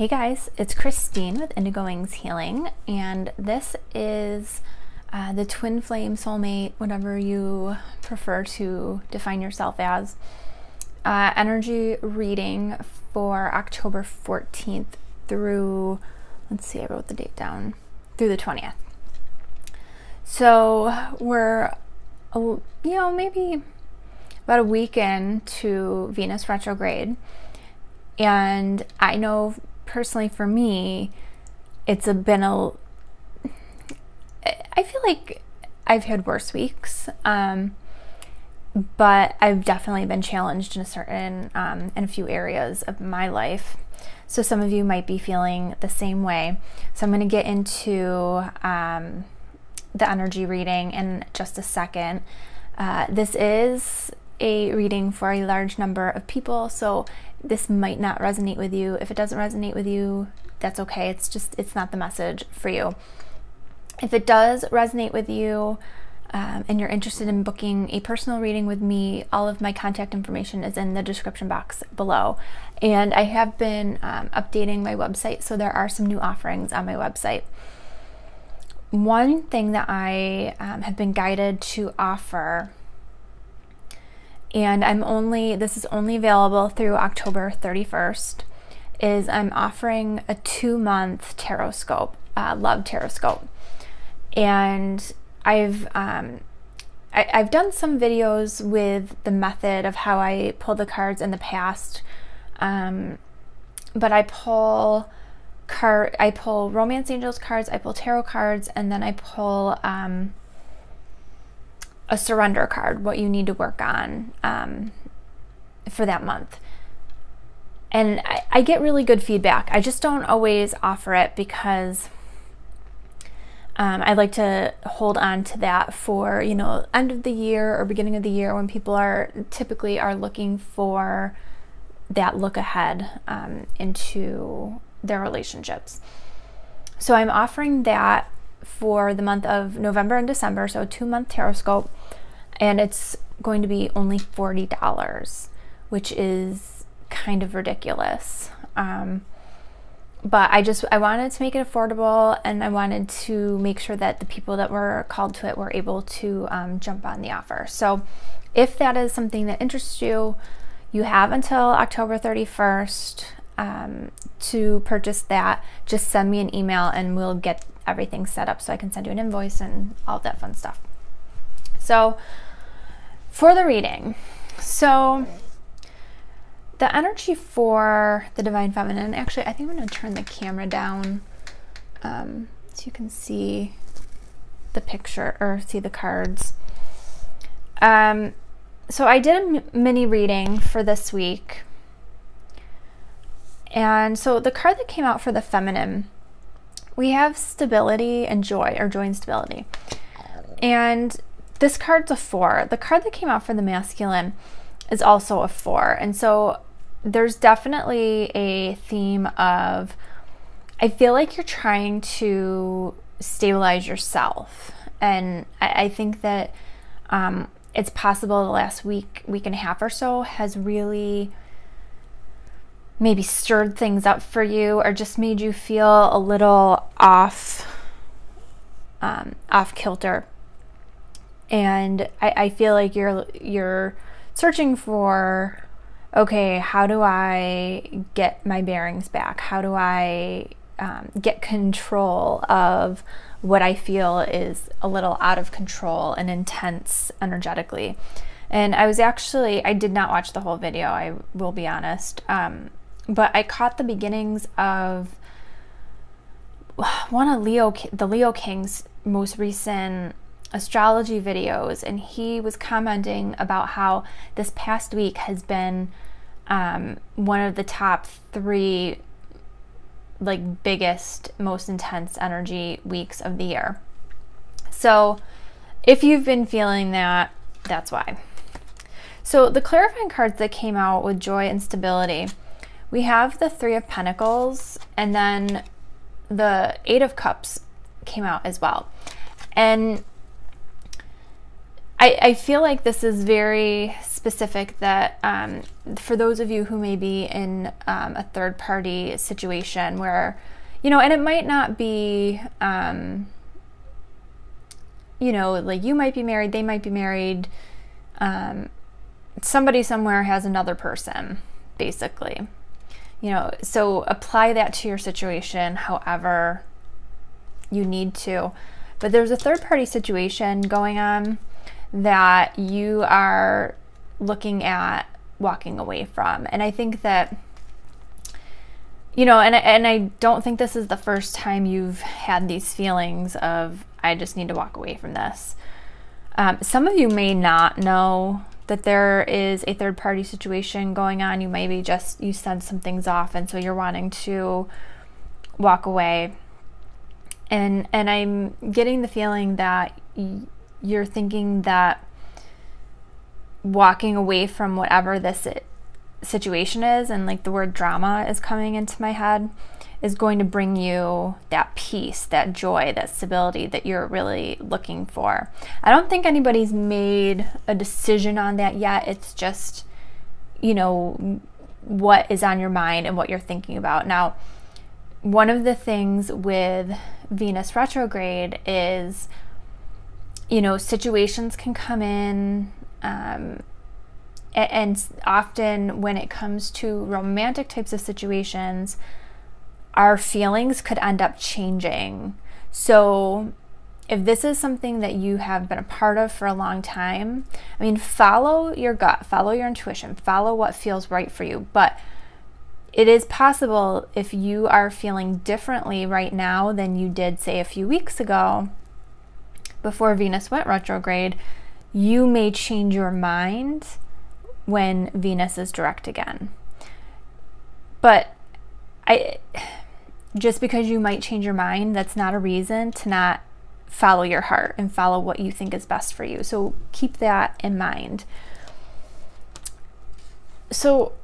Hey guys, it's Christine with Indigo Healing, and this is the twin flame soulmate, whatever you prefer to define yourself as, energy reading for October 14th through, let's see, I wrote the date down, through the 20th. So we're, maybe about a week into Venus retrograde, and I know personally for me, I feel like I've had worse weeks, but I've definitely been challenged in in a few areas of my life. So some of you might be feeling the same way. So I'm going to get into the energy reading in just a second. This is a reading for a large number of people, so this might not resonate with you. If it doesn't resonate with you, that's okay. It's not the message for you. If it does resonate with you, and you're interested in booking a personal reading with me, all of my contact information is in the description box below. And I have been updating my website, so there are some new offerings on my website. One thing that I have been guided to offer, and this is only available through October 31st, is I'm offering a 2-month tarot scope, love tarot scope. And I've done some videos with the method of how I pull the cards in the past, but I pull Romance Angels cards, I pull tarot cards, and then I pull a surrender card, what you need to work on for that month. And I get really good feedback. I just don't always offer it because I like to hold on to that for, end of the year or beginning of the year, when people are typically looking for that look ahead into their relationships. So I'm offering that for the month of November and December, so a 2-month tarot scope, and it's going to be only $40, which is kind of ridiculous. But I wanted to make it affordable, and I wanted to make sure that the people that were called to it were able to jump on the offer. So if that is something that interests you, you have until October 31st to purchase that. Just send me an email and we'll get everything set up so I can send you an invoice and all that fun stuff. So for the reading, so the energy for the Divine Feminine, actually, I think I'm going to turn the camera down so you can see the picture or see the cards. So I did a mini reading for this week. And so the card that came out for the feminine, we have stability and joy, or joy and stability. And this card's a 4. The card that came out for the masculine is also a 4. And so there's definitely a theme of, I feel like you're trying to stabilize yourself. And I think that it's possible the last week and a half or so has really maybe stirred things up for you, or just made you feel a little off kilter. And I feel like you're searching for, okay, how do I get my bearings back? How do I get control of what I feel is a little out of control and intense energetically? And I did not watch the whole video, I will be honest, but I caught the beginnings of one of the Leo King's most recent astrology videos, and he was commenting about how this past week has been one of the top 3 biggest, most intense energy weeks of the year. So if you've been feeling that, that's why. So the clarifying cards that came out with joy and stability, we have the 3 of Pentacles, and then the 8 of Cups came out as well. And I feel like this is very specific that for those of you who may be in a third-party situation where, and it might not be, like you might be married, they might be married, somebody somewhere has another person, basically. So apply that to your situation however you need to. But there's a third-party situation going on that you are looking at walking away from. And I think that, and I don't think this is the first time you've had these feelings of, I just need to walk away from this. Some of you may not know that there is a third-party situation going on. You maybe you send some things off, and so you're wanting to walk away. And I'm getting the feeling that you're thinking that walking away from whatever this situation is, and like the word drama is coming into my head, is going to bring you that peace, that joy, that stability that you're really looking for. I don't think anybody's made a decision on that yet. It's just, what is on your mind and what you're thinking about. Now, one of the things with Venus retrograde is, situations can come in, and often when it comes to romantic types of situations, our feelings could end up changing. So if this is something that you have been a part of for a long time, follow your gut, follow your intuition, follow what feels right for you. But it is possible, if you are feeling differently right now than you did, say, a few weeks ago, before Venus went retrograde, you may change your mind when Venus is direct again. But just because you might change your mind, that's not a reason to not follow your heart and follow what you think is best for you. So keep that in mind. So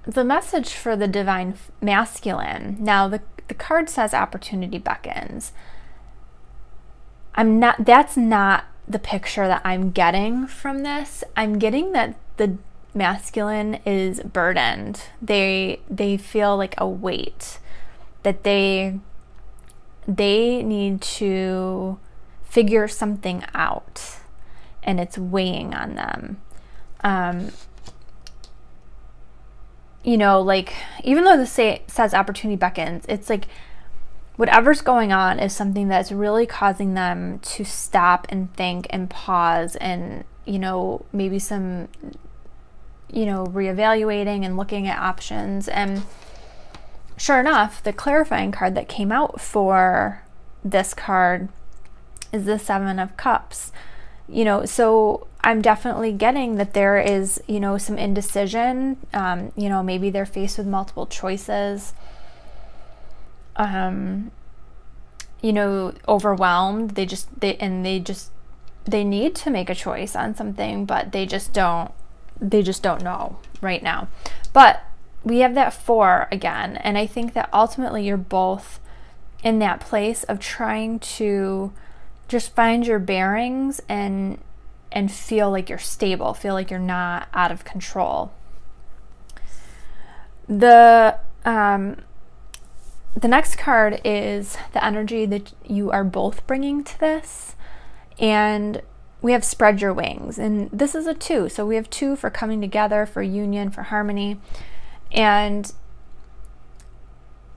the message for the divine masculine, now the card says opportunity beckons. That's not the picture that I'm getting from this. I'm getting that the masculine is burdened. They feel like a weight, that they need to figure something out, and it's weighing on them. Like, even though this says opportunity beckons, it's like whatever's going on is something that's really causing them to stop and think and pause and, maybe some, reevaluating and looking at options. And sure enough, the clarifying card that came out for this card is the Seven of Cups. So I'm definitely getting that there is, some indecision. Maybe they're faced with multiple choices. Overwhelmed. They need to make a choice on something, but they just don't know right now. But we have that 4 again, and I think that ultimately you're both in that place of trying to just find your bearings and feel like you're stable, feel like you're not out of control. The next card is the energy that you are both bringing to this, and we have spread your wings, and this is a 2, so we have 2 for coming together, for union, for harmony. And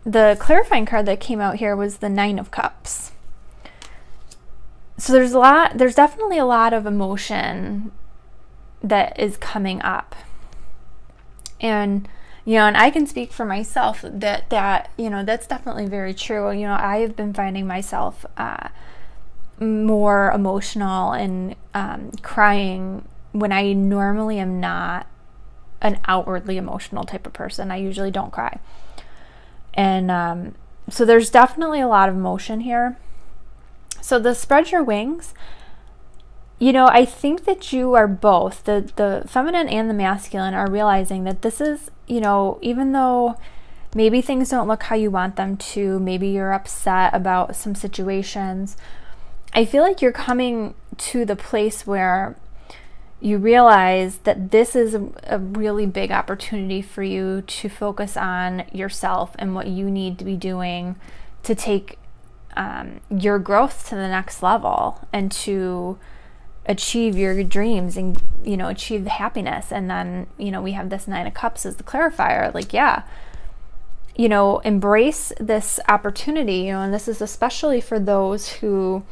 the clarifying card that came out here was the 9 of Cups. So there's definitely a lot of emotion that is coming up. And, and I can speak for myself that that's definitely very true. I have been finding myself more emotional and crying when I normally am not an outwardly emotional type of person. I usually don't cry. And so there's definitely a lot of emotion here. So the spread your wings, I think that you are both, the feminine and the masculine, are realizing that this is, even though maybe things don't look how you want them to, maybe you're upset about some situations, I feel like you're coming to the place where, you realize that this is a really big opportunity for you to focus on yourself and what you need to be doing to take your growth to the next level and to achieve your dreams and, you know, achieve the happiness. And then, you know, we have this Nine of Cups as the clarifier. Like, yeah, you know, embrace this opportunity, you know, and this is especially for those who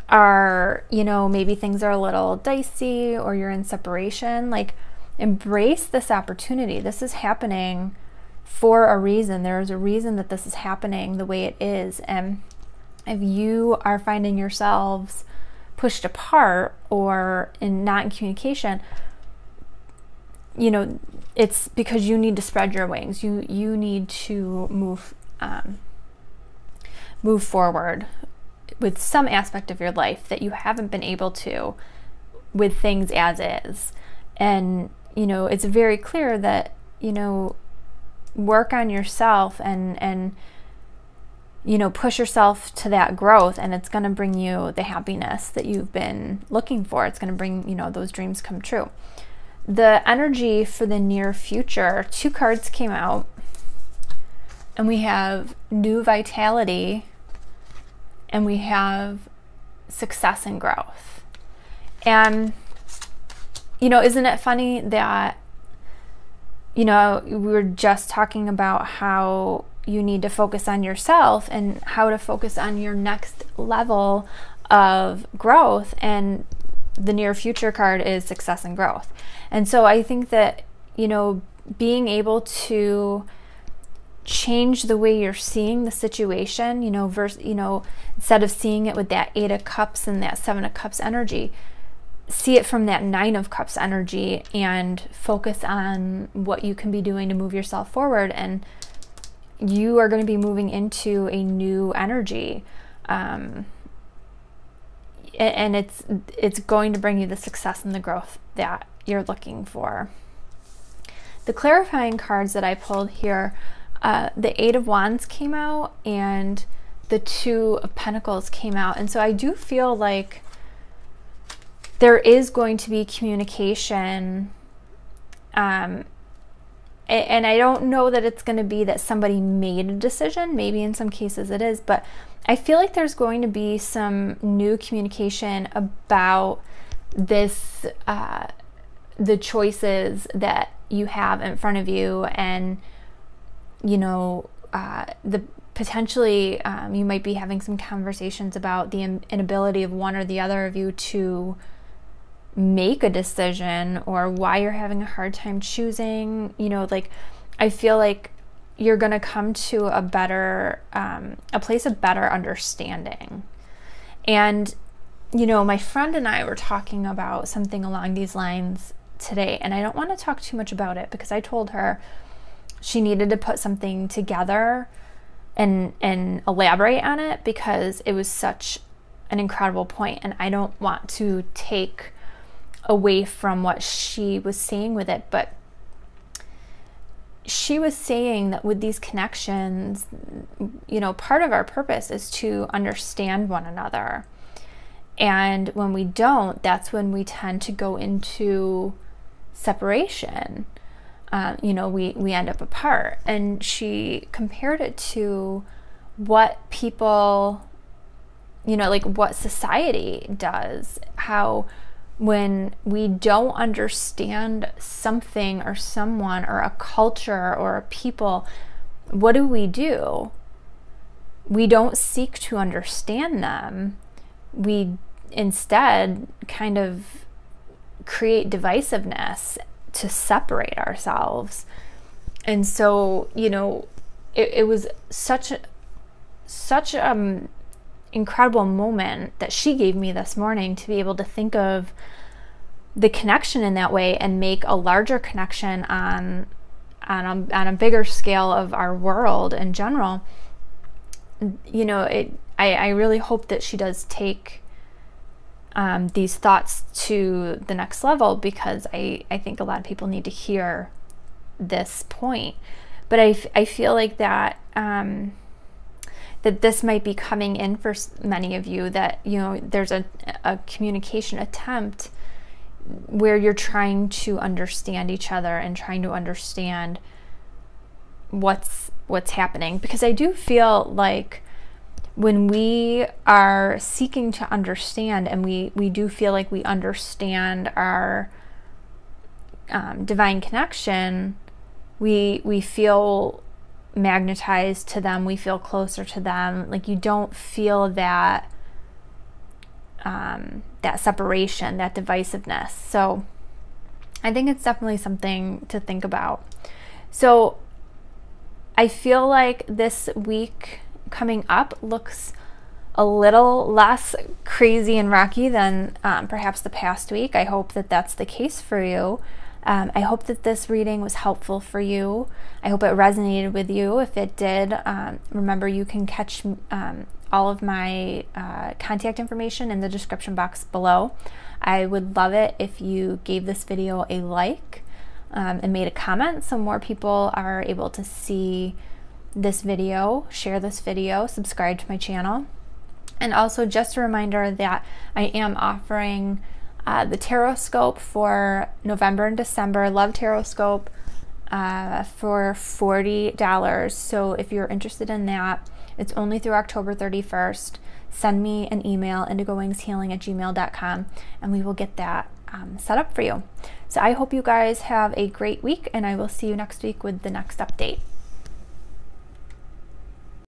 are, you know, maybe things are a little dicey or you're in separation. Like, embrace this opportunity. This is happening for a reason. There's a reason that this is happening the way it is. And if you are finding yourselves pushed apart or not in communication, you know, it's because you need to spread your wings. You need to move forward with some aspect of your life that you haven't been able to with things as is. And, you know, it's very clear that, you know, work on yourself and you know, push yourself to that growth, and it's going to bring you the happiness that you've been looking for. It's going to bring, you know, those dreams come true. The energy for the near future, 2 cards came out, and we have new vitality and we have success and growth. And, you know, isn't it funny that, you know, we were just talking about how you need to focus on yourself and how to focus on your next level of growth, and the near future card is success and growth. And so I think that, you know, being able to change the way you're seeing the situation, you know, instead of seeing it with that 8 of Cups and that 7 of Cups energy, see it from that 9 of Cups energy and focus on what you can be doing to move yourself forward. And you are going to be moving into a new energy. And it's going to bring you the success and the growth that you're looking for. The clarifying cards that I pulled here, the 8 of Wands came out and the 2 of Pentacles came out. And so I do feel like there is going to be communication, and I don't know that it's going to be that somebody made a decision. Maybe in some cases it is, but I feel like there's going to be some new communication about this, the choices that you have in front of you, and, you know, the potentially you might be having some conversations about the inability of one or the other of you to make a decision, or why you're having a hard time choosing. You know, like, I feel like you're going to come to a better, a place of better understanding. And, you know, my friend and I were talking about something along these lines today, and I don't want to talk too much about it because I told her she needed to put something together and elaborate on it, because it was such an incredible point, and I don't want to take away from what she was saying with it. But she was saying that with these connections, you know, part of our purpose is to understand one another. And when we don't, that's when we tend to go into separation. You know, we end up apart. And she compared it to what people, you know, like what society does, how when we don't understand something or someone or a culture or a people, what do? We don't seek to understand them. We instead kind of create divisiveness to separate ourselves. And so, you know, it was such incredible moment that she gave me this morning to be able to think of the connection in that way and make a larger connection on a bigger scale of our world in general. You know, I really hope that she does take these thoughts to the next level, because I think a lot of people need to hear this point. But I feel like that that this might be coming in for many of you, that, you know, there's a communication attempt where you're trying to understand each other and trying to understand what's happening. Because I do feel like when we are seeking to understand, and we do feel like we understand our divine connection, we feel magnetized to them, we feel closer to them. Like, you don't feel that that separation, that divisiveness. So I think it's definitely something to think about. So I feel like this week coming up looks a little less crazy and rocky than perhaps the past week. I hope that that's the case for you. I hope that this reading was helpful for you. I hope it resonated with you. If it did, remember, you can catch all of my contact information in the description box below. I would love it if you gave this video a like and made a comment so more people are able to see this video, share this video, subscribe to my channel. And also, just a reminder that I am offering the Tarot Scope for November and December, Love Tarot Scope, for $40. So if you're interested in that, it's only through October 31st. Send me an email, indigowingshealing@gmail.com, and we will get that set up for you. So I hope you guys have a great week, and I will see you next week with the next update.